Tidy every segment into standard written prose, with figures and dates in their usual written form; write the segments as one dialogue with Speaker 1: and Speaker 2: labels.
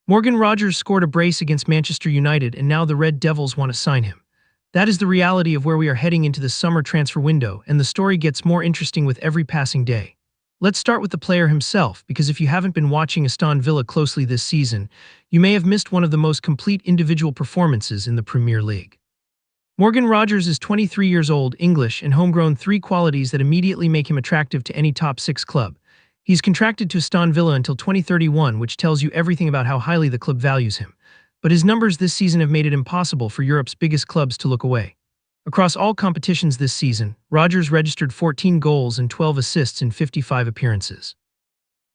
Speaker 1: Morgan Rogers scored a brace against Manchester United, and now the Red Devils want to sign him. That is the reality of where we are heading into the summer transfer window, and the story gets more interesting with every passing day. Let's start with the player himself, because if you haven't been watching Aston Villa closely this season, you may have missed one of the most complete individual performances in the Premier League. Morgan Rogers is 23 years old, English, and homegrown, three qualities that immediately make him attractive to any top six club. He's contracted to Aston Villa until 2031, which tells you everything about how highly the club values him. But his numbers this season have made it impossible for Europe's biggest clubs to look away. Across all competitions this season, Rogers registered 14 goals and 12 assists in 55 appearances.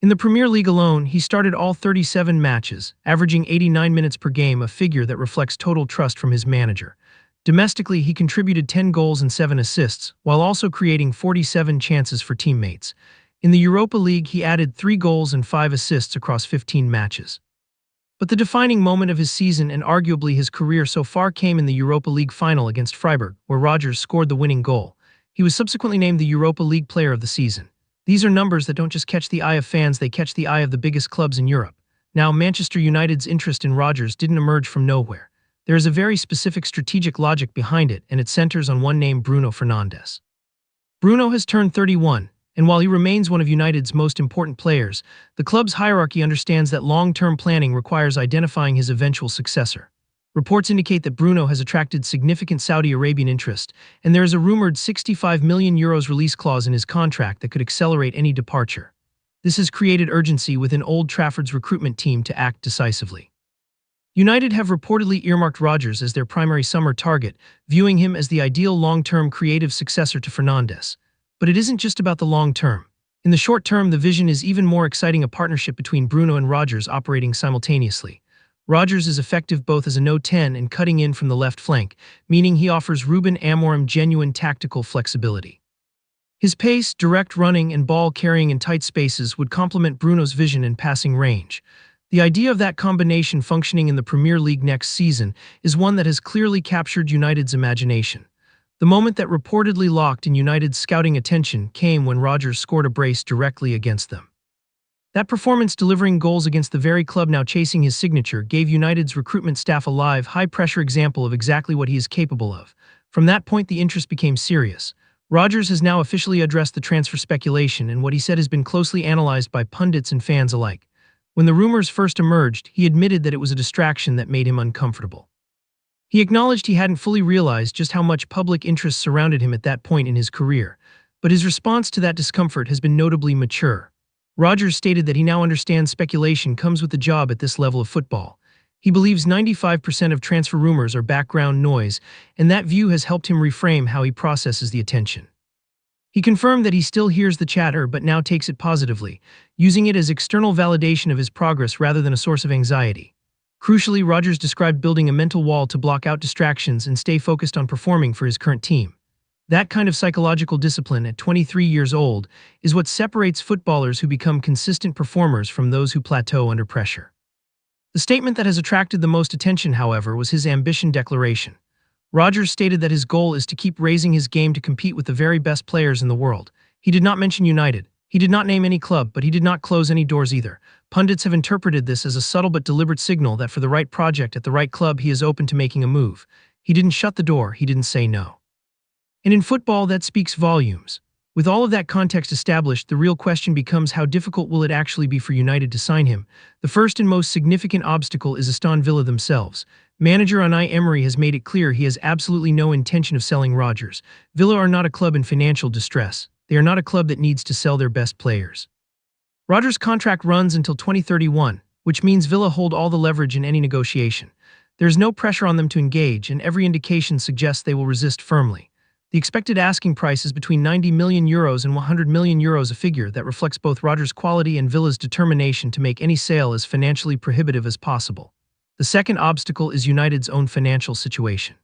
Speaker 1: In the Premier League alone, he started all 37 matches, averaging 89 minutes per game, a figure that reflects total trust from his manager. Domestically, he contributed 10 goals and 7 assists, while also creating 47 chances for teammates. In the Europa League, he added 3 goals and 5 assists across 15 matches. But the defining moment of his season and arguably his career so far came in the Europa League final against Freiburg, where Rogers scored the winning goal. He was subsequently named the Europa League Player of the Season. These are numbers that don't just catch the eye of fans, they catch the eye of the biggest clubs in Europe. Now, Manchester United's interest in Rogers didn't emerge from nowhere. There is a very specific strategic logic behind it, and it centers on one name: Bruno Fernandes. Bruno has turned 31. And while he remains one of United's most important players, the club's hierarchy understands that long-term planning requires identifying his eventual successor. Reports indicate that Bruno has attracted significant Saudi Arabian interest, and there is a rumored €65 million release clause in his contract that could accelerate any departure. This has created urgency within Old Trafford's recruitment team to act decisively. United have reportedly earmarked Rogers as their primary summer target, viewing him as the ideal long-term creative successor to Fernandes. But it isn't just about the long term. In the short term, the vision is even more exciting: a partnership between Bruno and Rogers operating simultaneously. Rogers is effective both as a no 10 and cutting in from the left flank, meaning he offers Ruben Amorim genuine tactical flexibility. His pace, direct running, and ball carrying in tight spaces would complement Bruno's vision and passing range. The idea of that combination functioning in the Premier League next season is one that has clearly captured United's imagination. The moment that reportedly locked in United's scouting attention came when Rogers scored a brace directly against them. That performance, delivering goals against the very club now chasing his signature, gave United's recruitment staff a live, high-pressure example of exactly what he is capable of. From that point, the interest became serious. Rogers has now officially addressed the transfer speculation, and what he said has been closely analyzed by pundits and fans alike. When the rumors first emerged, he admitted that it was a distraction that made him uncomfortable. He acknowledged he hadn't fully realized just how much public interest surrounded him at that point in his career, but his response to that discomfort has been notably mature. Rogers stated that he now understands speculation comes with the job at this level of football. He believes 95% of transfer rumors are background noise, and that view has helped him reframe how he processes the attention. He confirmed that he still hears the chatter but now takes it positively, using it as external validation of his progress rather than a source of anxiety. Crucially, Rogers described building a mental wall to block out distractions and stay focused on performing for his current team. That kind of psychological discipline at 23 years old is what separates footballers who become consistent performers from those who plateau under pressure. The statement that has attracted the most attention, however, was his ambition declaration. Rogers stated that his goal is to keep raising his game to compete with the very best players in the world. He did not mention United. He did not name any club, but he did not close any doors either. Pundits have interpreted this as a subtle but deliberate signal that for the right project at the right club, he is open to making a move. He didn't shut the door, he didn't say no. And in football, that speaks volumes. With all of that context established, the real question becomes: how difficult will it actually be for United to sign him? The first and most significant obstacle is Aston Villa themselves. Manager Unai Emery has made it clear he has absolutely no intention of selling Rogers. Villa are not a club in financial distress. They are not a club that needs to sell their best players. Rogers' contract runs until 2031, which means Villa hold all the leverage in any negotiation. There is no pressure on them to engage, and every indication suggests they will resist firmly. The expected asking price is between €90 million and €100 million, a figure that reflects both Rogers' quality and Villa's determination to make any sale as financially prohibitive as possible. The second obstacle is United's own financial situation.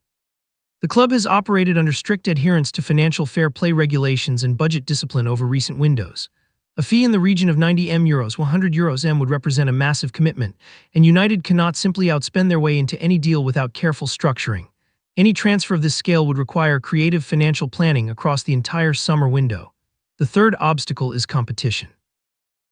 Speaker 1: The club has operated under strict adherence to financial fair play regulations and budget discipline over recent windows. A fee in the region of €90 million, €100 would represent a massive commitment, and United cannot simply outspend their way into any deal without careful structuring. Any transfer of this scale would require creative financial planning across the entire summer window. The third obstacle is competition.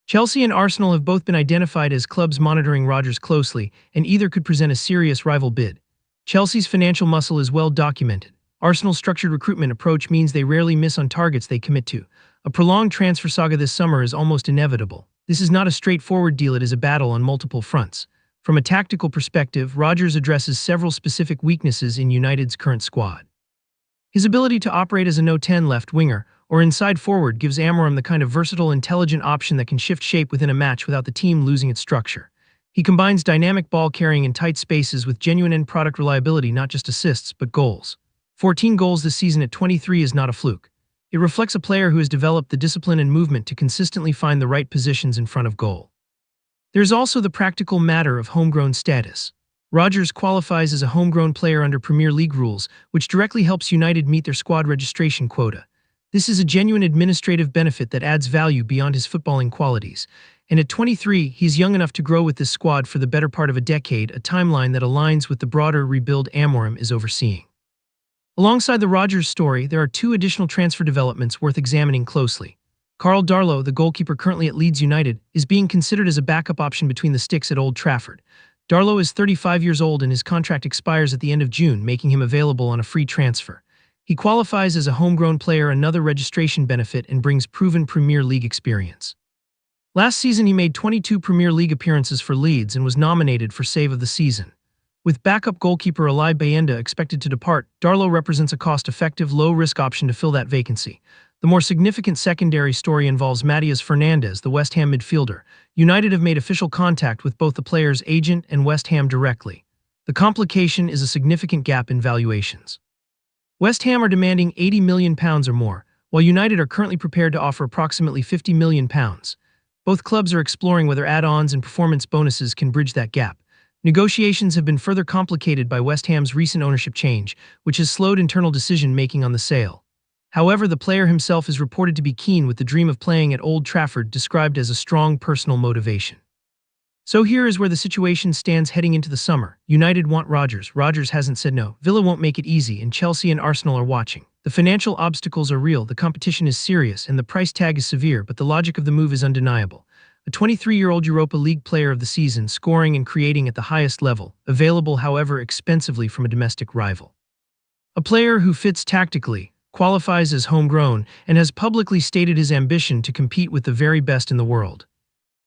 Speaker 1: Chelsea and Arsenal have both been identified as clubs monitoring Rodgers closely, and either could present a serious rival bid. Chelsea's financial muscle is well documented. Arsenal's structured recruitment approach means they rarely miss on targets they commit to. A prolonged transfer saga this summer is almost inevitable. This is not a straightforward deal, it is a battle on multiple fronts. From a tactical perspective, Rodgers addresses several specific weaknesses in United's current squad. His ability to operate as a no-10 left winger or inside forward gives Amorim the kind of versatile, intelligent option that can shift shape within a match without the team losing its structure. He combines dynamic ball carrying in tight spaces with genuine end product reliability, not just assists, but goals. 14 goals this season at 23 is not a fluke. It reflects a player who has developed the discipline and movement to consistently find the right positions in front of goal. There's also the practical matter of homegrown status. Rodgers qualifies as a homegrown player under Premier League rules, which directly helps United meet their squad registration quota. This is a genuine administrative benefit that adds value beyond his footballing qualities. And at 23, he's young enough to grow with this squad for the better part of a decade, a timeline that aligns with the broader rebuild Amorim is overseeing. Alongside the Rodgers story, there are two additional transfer developments worth examining closely. Carl Darlow, the goalkeeper currently at Leeds United, is being considered as a backup option between the sticks at Old Trafford. Darlow is 35 years old and his contract expires at the end of June, making him available on a free transfer. He qualifies as a homegrown player, another registration benefit, and brings proven Premier League experience. Last season he made 22 Premier League appearances for Leeds and was nominated for Save of the Season. With backup goalkeeper Eli Bayenda expected to depart, Darlow represents a cost-effective, low-risk option to fill that vacancy. The more significant secondary story involves Matteas Fernandez, the West Ham midfielder. United have made official contact with both the player's agent and West Ham directly. The complication is a significant gap in valuations. West Ham are demanding £80 million or more, while United are currently prepared to offer approximately £50 million. Both clubs are exploring whether add-ons and performance bonuses can bridge that gap. Negotiations have been further complicated by West Ham's recent ownership change, which has slowed internal decision-making on the sale. However, the player himself is reported to be keen, with the dream of playing at Old Trafford described as a strong personal motivation. So here is where the situation stands heading into the summer. United want Rodgers. Rodgers hasn't said no. Villa won't make it easy, and Chelsea and Arsenal are watching. The financial obstacles are real, the competition is serious, and the price tag is severe, but the logic of the move is undeniable. A 23-year-old Europa League player of the season, scoring and creating at the highest level, available however expensively from a domestic rival. A player who fits tactically, qualifies as homegrown, and has publicly stated his ambition to compete with the very best in the world.